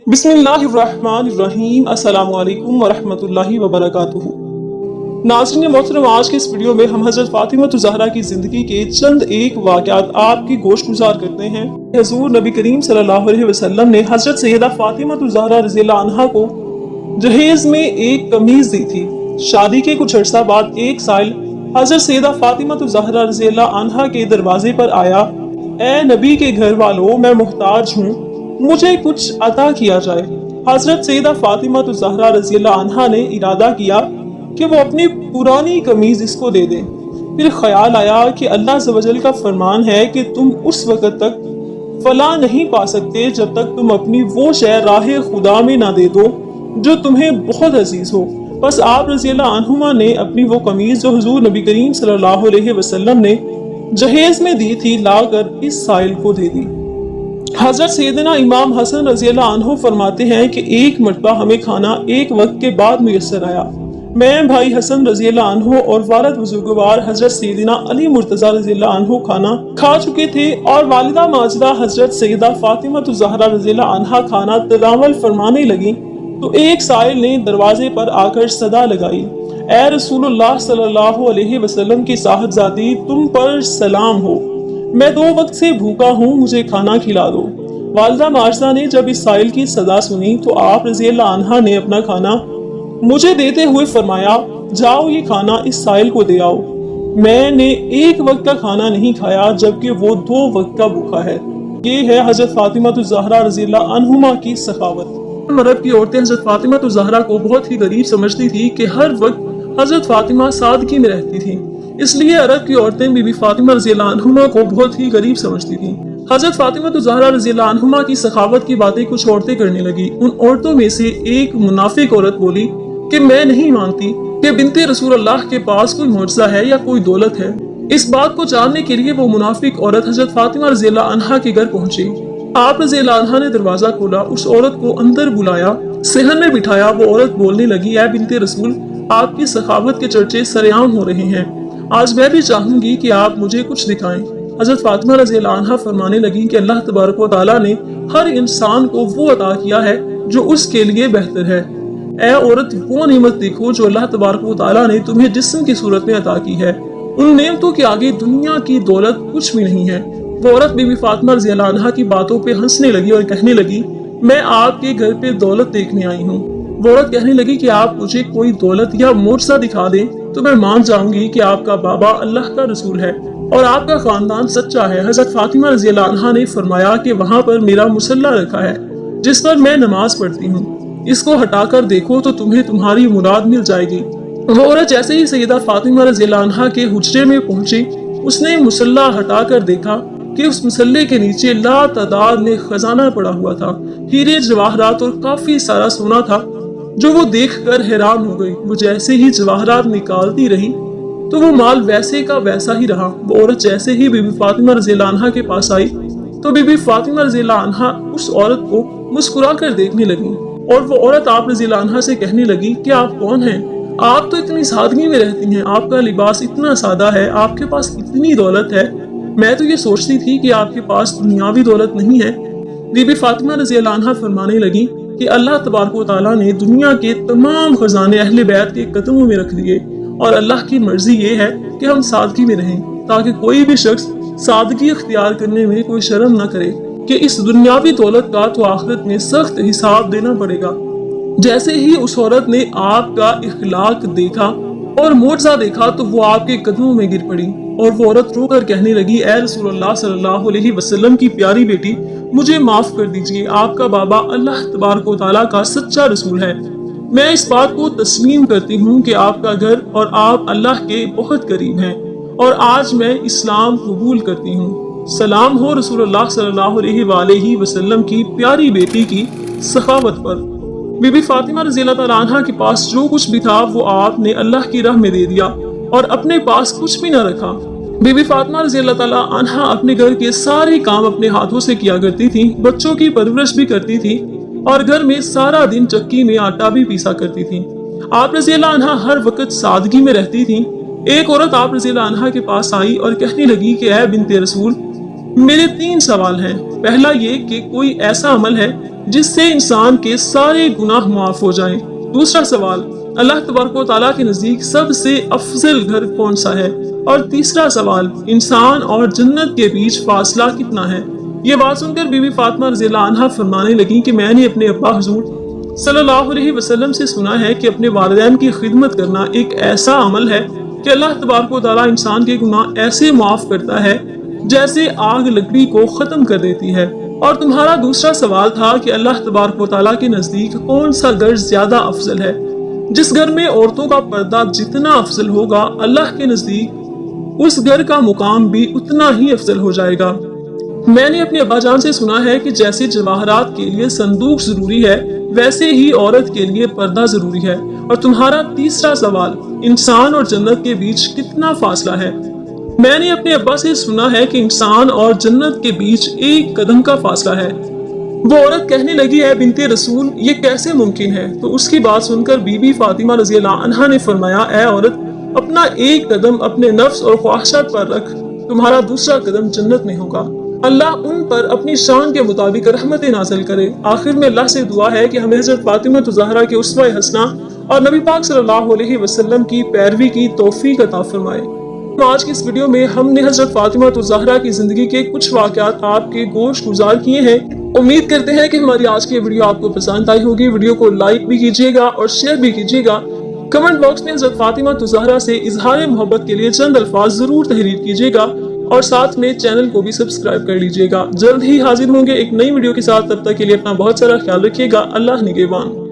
بسم اللہ الرحمن الرحیم۔ السلام علیکم ورحمۃ اللہ وبرکاتہ۔ ناظرین محترم، آج کے اس ویڈیو میں ہم حضرت فاطمہ الزہرا کی زندگی کے چند ایک واقعات آپ کی گوش گزار کرتے ہیں۔ حضور نبی کریم صلی اللہ علیہ وسلم نے حضرت سیدہ فاطمہ الزہرا رضی اللہ عنہا کو جہیز میں ایک قمیض دی تھی۔ شادی کے کچھ عرصہ بعد ایک سائل حضرت سیدہ فاطمہ الزہرا رضی اللہ عنہا کے دروازے پر آیا: اے نبی کے گھر والوں، میں محتاج ہوں، مجھے کچھ عطا کیا جائے۔ حضرت سیدہ فاطمہ الزہرا رضی اللہ عنہا نے ارادہ کیا کہ وہ اپنی پرانی قمیض اس کو دے دیں۔ پھر خیال آیا کہ اللہ عز و جل کا فرمان ہے کہ تم اس وقت تک فلاح نہیں پا سکتے جب تک تم اپنی وہ شے راہ خدا میں نہ دے دو جو تمہیں بہت عزیز ہو۔ بس آپ رضی اللہ عنہما نے اپنی وہ قمیض جو حضور نبی کریم صلی اللہ علیہ وسلم نے جہیز میں دی تھی لا کر اس سائل کو دے دی۔ حضرت سیدنا امام حسن رضی اللہ عنہ فرماتے ہیں کہ ایک مرتبہ ہمیں کھانا ایک وقت کے بعد میسر آیا۔ میں، بھائی حسن رضی اللہ عنہ اور والد بزرگوار حضرت سیدنا علی مرتضیٰ رضی اللہ عنہ کھانا کھا چکے تھے، اور والدہ ماجدہ حضرت سیدہ فاطمہ الزہرا رضی اللہ عنہا کھانا تناول فرمانے لگی تو ایک سائل نے دروازے پر آ کر صدا لگائی: اے رسول اللہ صلی اللہ علیہ وسلم کی صاحبزادی، تم پر سلام ہو، میں 2 وقت سے بھوکا ہوں، مجھے کھانا کھلا دو۔ والدہ ماجدہ نے جب اس سائل کی صدا سنی تو آپ رضی اللہ عنہا نے اپنا کھانا مجھے دیتے ہوئے فرمایا: جاؤ یہ کھانا اس سائل کو دے آؤ۔ میں نے 1 وقت کا کھانا نہیں کھایا جبکہ وہ 2 وقت کا بھوکا ہے۔ یہ ہے حضرت فاطمہ الزہرا رضی اللہ عنہما کی سخاوت۔ عرب کی عورتیں حضرت فاطمہ الزہرا کو بہت ہی غریب سمجھتی تھی کہ ہر وقت حضرت فاطمہ سادگی میں رہتی تھی، اس لیے عرب کی عورتیں بی بی فاطمہ رضی اللہ عنہما کو بہت ہی غریب سمجھتی تھیں۔ حضرت فاطمہ الزہرا رضی اللہ عنہما کی سخاوت کی باتیں کچھ عورتیں کرنے لگی۔ ان عورتوں میں سے ایک منافق عورت بولی کہ میں نہیں مانتی کہ بنت رسول اللہ کے پاس کوئی معجزہ ہے یا کوئی دولت ہے۔ اس بات کو جاننے کے لیے وہ منافق عورت حضرت فاطمہ رضی اللہ عنہا کے گھر پہنچی۔ آپ رضی اللہ عنہا نے دروازہ کھولا، اس عورت کو اندر بلایا، صحن میں بٹھایا۔ وہ عورت بولنے لگی: اے بنت رسول، آپ کی سخاوت کے چرچے سرعام ہو رہے ہیں، آج میں بھی چاہوں گی کہ آپ مجھے کچھ دکھائیں۔ حضرت فاطمہ رضی اللہ عنہا فرمانے لگی کہ اللہ تبارک و تعالیٰ نے ہر انسان کو وہ عطا کیا ہے جو اس کے لیے بہتر ہے۔ اے عورت، وہ نعمت دیکھو جو اللہ تبارک و تعالیٰ نے تمہیں جسم کی صورت میں عطا کی ہے، ان نعمتوں کے آگے دنیا کی دولت کچھ بھی نہیں ہے۔ وہ عورت بی بی فاطمہ رضی اللہ عنہا کی باتوں پہ ہنسنے لگی اور کہنے لگی: میں آپ کے گھر پہ دولت دیکھنے آئی ہوں۔ وہ عورت کہنے لگی کہ آپ مجھے کوئی دولت یا معجزہ دکھا دیں تو میں مان جاؤں گی کہ آپ کا بابا اللہ کا رسول ہے اور آپ کا خاندان سچا ہے۔ حضرت فاطمہ رضی اللہ عنہا نے فرمایا کہ وہاں پر میرا مصلی رکھا ہے جس پر میں نماز پڑھتی ہوں، اس کو ہٹا کر دیکھو تو تمہیں تمہاری مراد مل جائے گی۔ وہ عورت جیسے ہی سیدہ فاطمہ رضی اللہ عنہا کے حجرے میں پہنچی، اس نے مصلی ہٹا کر دیکھا کہ اس مصلی کے نیچے لا تعداد میں خزانہ پڑا ہوا تھا، ہیرے جواہرات اور کافی سارا سونا تھا، جو وہ دیکھ کر حیران ہو گئی۔ وہ جیسے ہی جواہرات نکالتی رہی تو وہ مال ویسے کا ویسا ہی رہا۔ وہ عورت جیسے ہی بی بی فاطمہ رضی اللہ عنہا کے پاس آئی تو بی بی فاطمہ رضی اللہ عنہا اس عورت کو مسکرا کر دیکھنے لگی، اور وہ عورت آپ رضی اللہ عنہا سے کہنے لگی کہ آپ کون ہیں؟ آپ تو اتنی سادگی میں رہتی ہیں، آپ کا لباس اتنا سادہ ہے، آپ کے پاس اتنی دولت ہے، میں تو یہ سوچتی تھی کہ آپ کے پاس دنیاوی دولت نہیں ہے۔ بی بی فاطمہ رضی اللہ عنہا فرمانے لگی کہ اللہ تبارک و تعالیٰ نے دنیا کے تمام خزانے اہل بیت کے قدموں میں رکھ دیے، اور اللہ کی مرضی یہ ہے کہ ہم سادگی میں رہیں تاکہ کوئی بھی شخص سادگی اختیار کرنے میں کوئی شرم نہ کرے کہ اس دنیاوی دولت کا تو آخرت میں سخت حساب دینا پڑے گا۔ جیسے ہی اس عورت نے آپ کا اخلاق دیکھا اور معجزہ دیکھا تو وہ آپ کے قدموں میں گر پڑی، اور وہ عورت رو کر کہنے لگی: اے رسول اللہ صلی اللہ علیہ وسلم کی پیاری بیٹی، مجھے معاف کر دیجئے، آپ کا بابا اللہ تبارک و تعالیٰ کا سچا رسول ہے۔ میں اس بات کو تسلیم کرتی ہوں کہ آپ کا گھر اور آپ اللہ کے بہت قریب ہیں، اور آج میں اسلام قبول کرتی ہوں۔ سلام ہو رسول اللہ صلی اللہ علیہ وآلہ وسلم کی پیاری بیٹی کی سخاوت پر۔ بی بی فاطمہ رضی اللہ تعالیٰ عنہا کے پاس جو کچھ بھی تھا وہ آپ نے اللہ کی راہ میں دے دیا اور اپنے پاس کچھ بھی نہ رکھا۔ بی بی فاطمہ رضی اللہ تعالیٰ عنہا اپنے گھر کے سارے کام اپنے ہاتھوں سے کیا کرتی تھی، بچوں کی پرورش بھی کرتی تھی، اور گھر میں سارا دن چکی میں آٹا بھی پیسا کرتی تھی۔ آپ رضی اللہ عنہا ہر وقت سادگی میں رہتی تھی۔ ایک عورت آپ رضی اللہ عنہا کے پاس آئی اور کہنے لگی کہ اے بنت رسول، میرے 3 سوال ہیں۔ پہلا یہ کہ کوئی ایسا عمل ہے جس سے انسان کے سارے گناہ معاف ہو جائیں۔ دوسرا سوال، اللہ تبارک و تعالیٰ کے نزدیک سب سے افضل گھر کون سا ہے؟ اور تیسرا سوال، انسان اور جنت کے بیچ فاصلہ کتنا ہے؟ یہ بات سن کر بی بی فاطمہ رضی اللہ عنہا فرمانے لگیں کہ میں نے اپنے ابا حضور صلی اللہ علیہ وسلم سے سنا ہے کہ اپنے والدین کی خدمت کرنا ایک ایسا عمل ہے کہ اللہ تبارک و تعالیٰ انسان کے گناہ ایسے معاف کرتا ہے جیسے آگ لکڑی کو ختم کر دیتی ہے۔ اور تمہارا دوسرا سوال تھا کہ اللہ تبارک و تعالیٰ کے نزدیک کون سا گھر زیادہ افضل ہے؟ جس گھر میں عورتوں کا پردہ جتنا افضل ہوگا، اللہ کے نزدیک اس گھر کا مقام بھی اتنا ہی افضل ہو جائے گا۔ میں نے اپنے ابا جان سے سنا ہے کہ جیسے جواہرات کے لیے صندوق ضروری ہے، ویسے ہی عورت کے لیے پردہ ضروری ہے۔ اور تمہارا تیسرا سوال، انسان اور جنت کے بیچ کتنا فاصلہ ہے؟ میں نے اپنے ابا سے سنا ہے کہ انسان اور جنت کے بیچ 1 قدم کا فاصلہ ہے۔ وہ عورت کہنے لگی، اے بنت رسول، یہ کیسے ممکن ہے؟ تو اس کی بات سن کر بی بی فاطمہ رضی اللہ عنہا نے فرمایا، اے عورت، اپنا 1 قدم اپنے نفس اور خواہشات پر رکھ، تمہارا دوسرا قدم جنت میں ہوگا۔ اللہ ان پر اپنی شان کے مطابق رحمت نازل کرے۔ آخر میں اللہ سے دعا ہے کہ ہمیں حضرت فاطمہ الزہرا کے اسوہ حسنہ اور نبی پاک صلی اللہ علیہ وسلم کی پیروی کی توفیق عطا فرمائے۔ آج کی اس ویڈیو میں ہم نے حضرت فاطمہ الزہرا کی زندگی کے کچھ واقعات آپ کے گوش گزار کیے ہیں۔ امید کرتے ہیں کہ ہماری آج کی ویڈیو آپ کو پسند آئی ہوگی۔ ویڈیو کو لائک بھی کیجیے گا اور شیئر بھی کیجیے گا۔ کمنٹ باکس میں حضرت فاطمہ الزہرا سے اظہار محبت کے لیے چند الفاظ ضرور تحریر کیجیے گا اور ساتھ میں چینل کو بھی سبسکرائب کر لیجیے گا۔ جلد ہی حاضر ہوں گے ایک نئی ویڈیو کے ساتھ، تب تک کے لیے اپنا بہت سارا خیال رکھیے گا۔ اللہ نگہبان۔